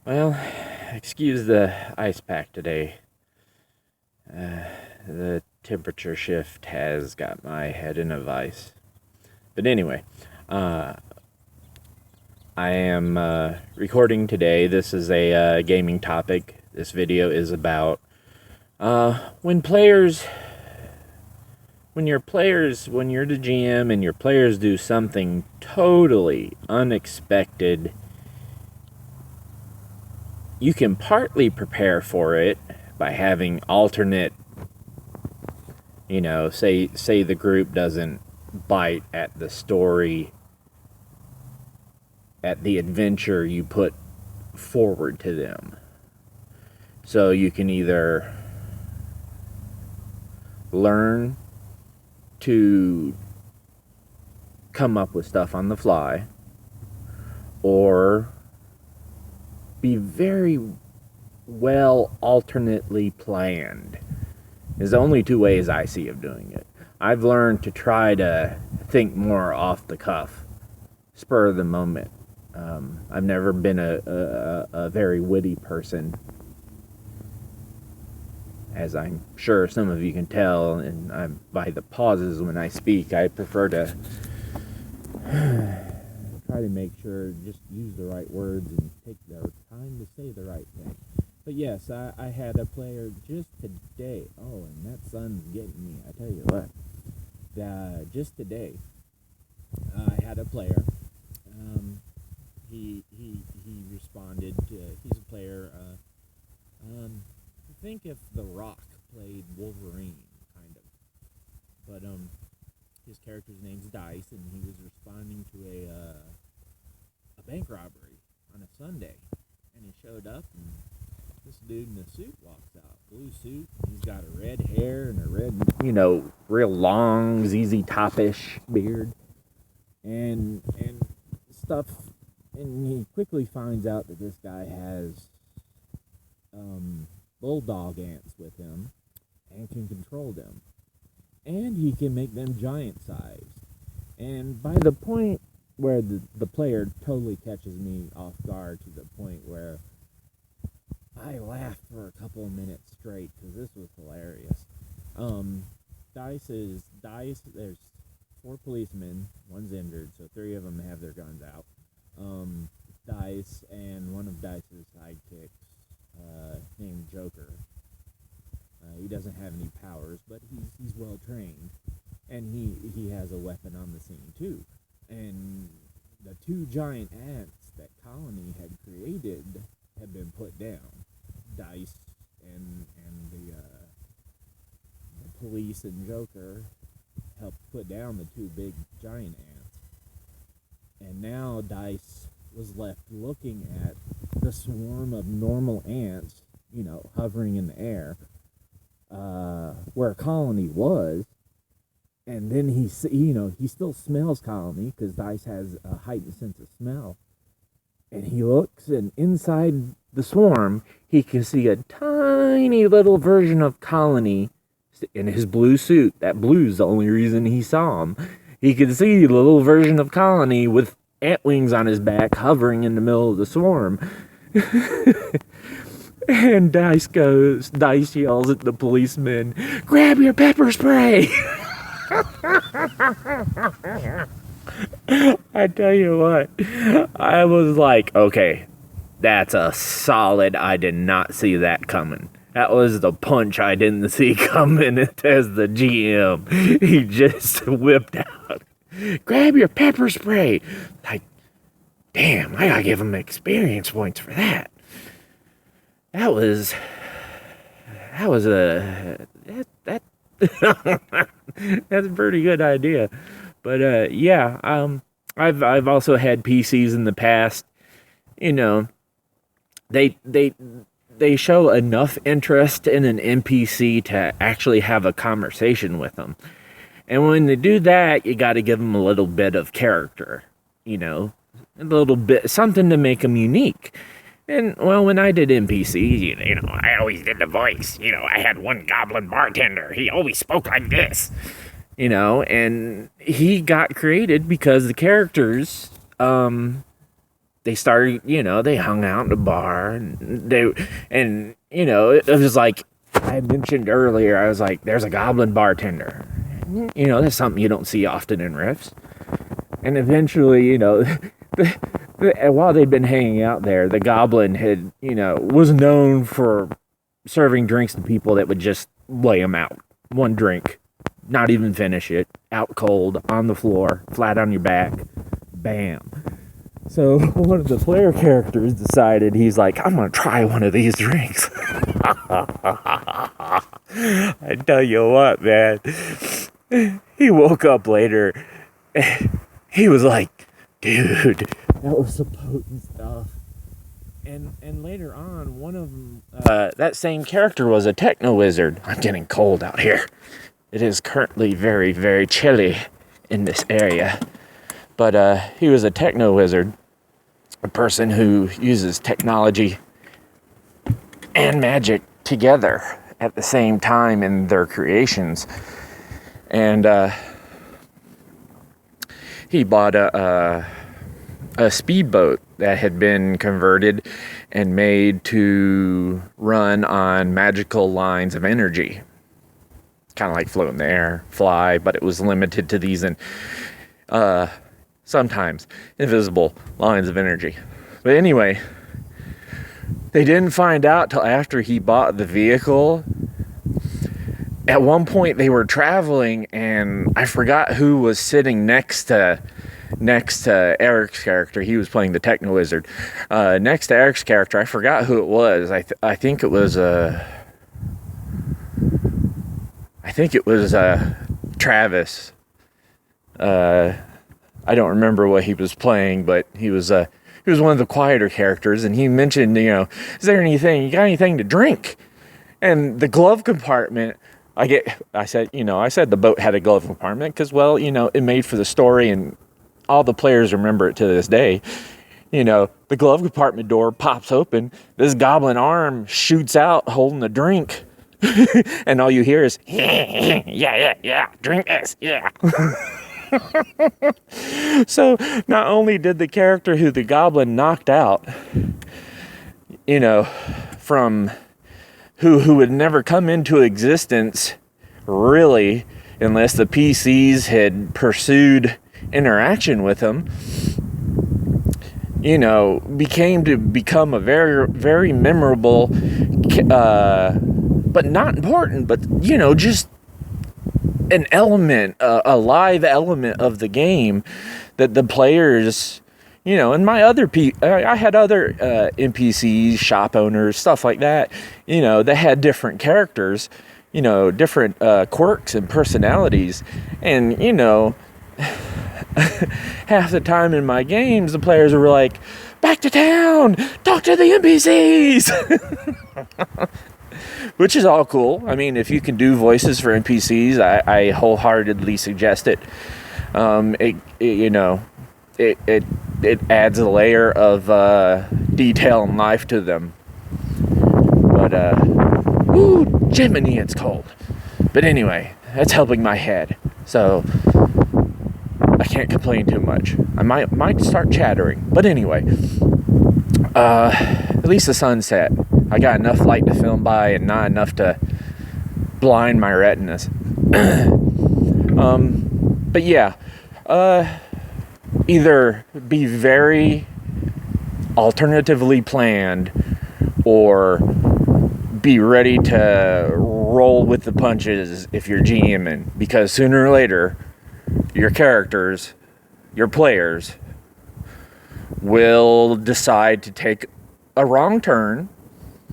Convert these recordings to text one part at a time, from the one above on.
Well, excuse the ice pack today. The temperature shift has got my head in a vice. But anyway, uh, I am recording today. This is a gaming topic. This video is about when you're the GM and your players do something totally unexpected. You can partly prepare for it by having alternate, say the group doesn't bite at the story, at the adventure you put forward to them. So you can either learn to come up with stuff on the fly, or be very well alternately planned. There's only two ways I see of doing it. I've learned to try to think more off the cuff, spur of the moment. I've never been a very witty person, as I'm sure some of you can tell, and by the pauses when I speak, I prefer to try to make sure just use the right words and take the time to say the right thing. But yes, I had a player just today. Oh, and that sun's getting me, I tell you what. Just today, I had a player. He responded to, he's a player, think if The Rock played Wolverine, kind of. But, his character's name's Dice, and he was responding to a bank robbery on a Sunday. And he showed up, and this dude in a suit walks out, blue suit. He's got a red hair and a red, real long, ZZ Top-ish beard, and stuff. And he quickly finds out that this guy has bulldog ants with him and can control them, and he can make them giant sized. And by the point where the player totally catches me off guard, to the point where I laughed for a couple of minutes straight because this was hilarious. Dice. There's 4 policemen. One's injured, so 3 of them have their guns out. Dice and one of Dice's sidekicks, named Joker. He doesn't have any powers, but he's well trained, and he has a weapon on the scene too. And the 2 giant ants that Colony had created had been put down. Dice and the police and Joker helped put down the 2 big giant ants. And now Dice was left looking at the swarm of normal ants, hovering in the air, where Colony was. And then he still smells Colony, because Dice has a heightened sense of smell. And he looks, and inside the swarm, he can see a tiny little version of Colony in his blue suit. That blue's the only reason he saw him. He could see the little version of Colony with ant wings on his back, hovering in the middle of the swarm. And Dice yells at the policeman, "Grab your pepper spray!" I tell you what, I was like, okay, that's a solid, I did not see that coming. That was the punch I didn't see coming as the GM. He just whipped out, "Grab your pepper spray!" Like, damn, I gotta give him experience points for that. That was that's a pretty good idea. But I've also had PCs in the past. They show enough interest in an NPC to actually have a conversation with them. And when they do that, you got to give them a little bit of character, a little bit, something to make them unique. And, well, when I did NPCs, I always did the voice. I had one goblin bartender. He always spoke like this. And he got created because the characters they started, they hung out in the bar, and it was like I mentioned earlier. I was like, there's a goblin bartender. That's something you don't see often in Rifts. And eventually, while they'd been hanging out there, the goblin had, was known for serving drinks to people that would just lay them out. One drink, not even finish it, out cold, on the floor, flat on your back, bam. So one of the player characters decided, he's like, I'm going to try one of these drinks. I tell you what, man. He woke up later, and he was like, dude, that was some potent stuff. And later on, one of them, that same character was a techno wizard. I'm getting cold out here. It is currently very, very chilly in this area. But he was a techno wizard, a person who uses technology and magic together at the same time in their creations. And he bought a speedboat that had been converted and made to run on magical lines of energy. Kind of like float in the air, fly, but it was limited to these and sometimes invisible lines of energy. But anyway, they didn't find out till after he bought the vehicle. At one point they were traveling, and I forgot who was sitting next to Eric's character. He was playing the techno wizard. Next to Eric's character, I forgot who it was. I think it was Travis. I don't remember what he was playing, but he was one of the quieter characters, and he mentioned, is there anything, you got anything to drink? And the glove compartment, I said the boat had a glove compartment because, well, it made for the story, and all the players remember it to this day. The glove compartment door pops open, this goblin arm shoots out holding a drink, and all you hear is, yeah, drink this, yeah. So not only did the character who the goblin knocked out, from who would never come into existence really unless the PCs had pursued interaction with him, become a very, very memorable, but not important, but, just an element, a live element of the game that the players, and my other I had other NPCs, shop owners, stuff like that, that had different characters, different quirks and personalities, and half the time in my games the players were like, back to town, talk to the NPCs. Which is all cool. I mean, if you can do voices for NPCs, I wholeheartedly suggest it. It adds a layer of detail and life to them. But Jiminy, it's cold. But anyway, that's helping my head, so I can't complain too much. I might start chattering, but anyway, at least the sun's set. I got enough light to film by and not enough to blind my retinas. But yeah, either be very alternatively planned or be ready to roll with the punches if you're GMing, because sooner or later your characters, your players, will decide to take a wrong turn,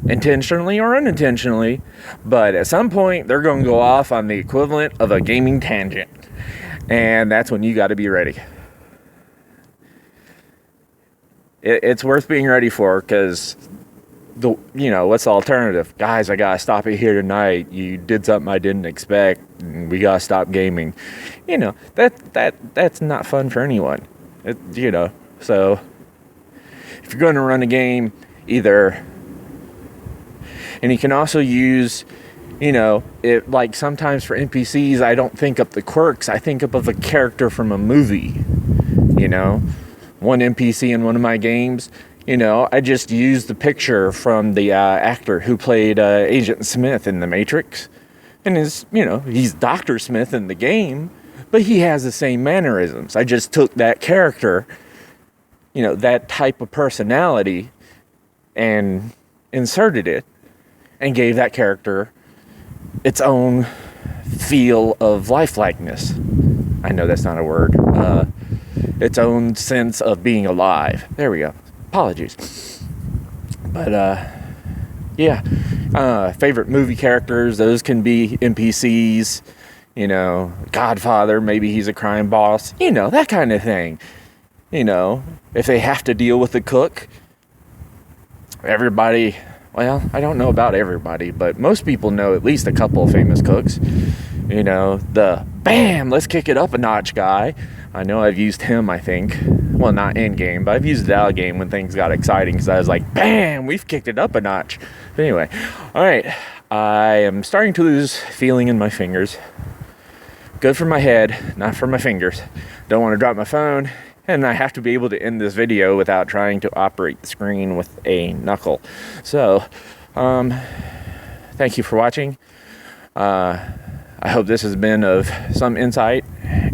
intentionally or unintentionally, but at some point they're going to go off on the equivalent of a gaming tangent, and that's when you got to be ready. It's worth being ready for, because what's the alternative? Guys, I gotta stop it here tonight. You did something I didn't expect, and we gotta stop gaming. That's not fun for anyone. So if you're going to run a game, either, and you can also use, it, like sometimes for NPCs, I don't think up the quirks. I think up of a character from a movie, one NPC in one of my games, you know, I just used the picture from the actor who played Agent Smith in The Matrix. And he's Dr. Smith in the game, but he has the same mannerisms. I just took that character, you know, that type of personality, and inserted it and gave that character its own feel of lifelikeness. I know that's not a word. Its own sense of being alive. There we go. Apologies. But, favorite movie characters, those can be NPCs, you know, Godfather, maybe he's a crime boss, you know, that kind of thing. You know, if they have to deal with the cook, everybody, well, I don't know about everybody, but most people know at least a couple of famous cooks. You know, the bam, let's kick it up a notch guy. I know I've used him, I think. Well, not in game, but I've used it out of game when things got exciting, because I was like, bam, we've kicked it up a notch. But anyway, all right, I am starting to lose feeling in my fingers. Good for my head, not for my fingers. Don't want to drop my phone, and I have to be able to end this video without trying to operate the screen with a knuckle. So, thank you for watching. I hope this has been of some insight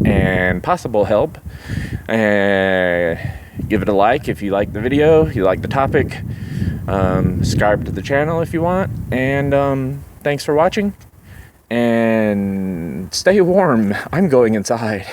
and possible help. Give it a like if you like the video, you like the topic. Subscribe to the channel if you want. And thanks for watching. And stay warm. I'm going inside.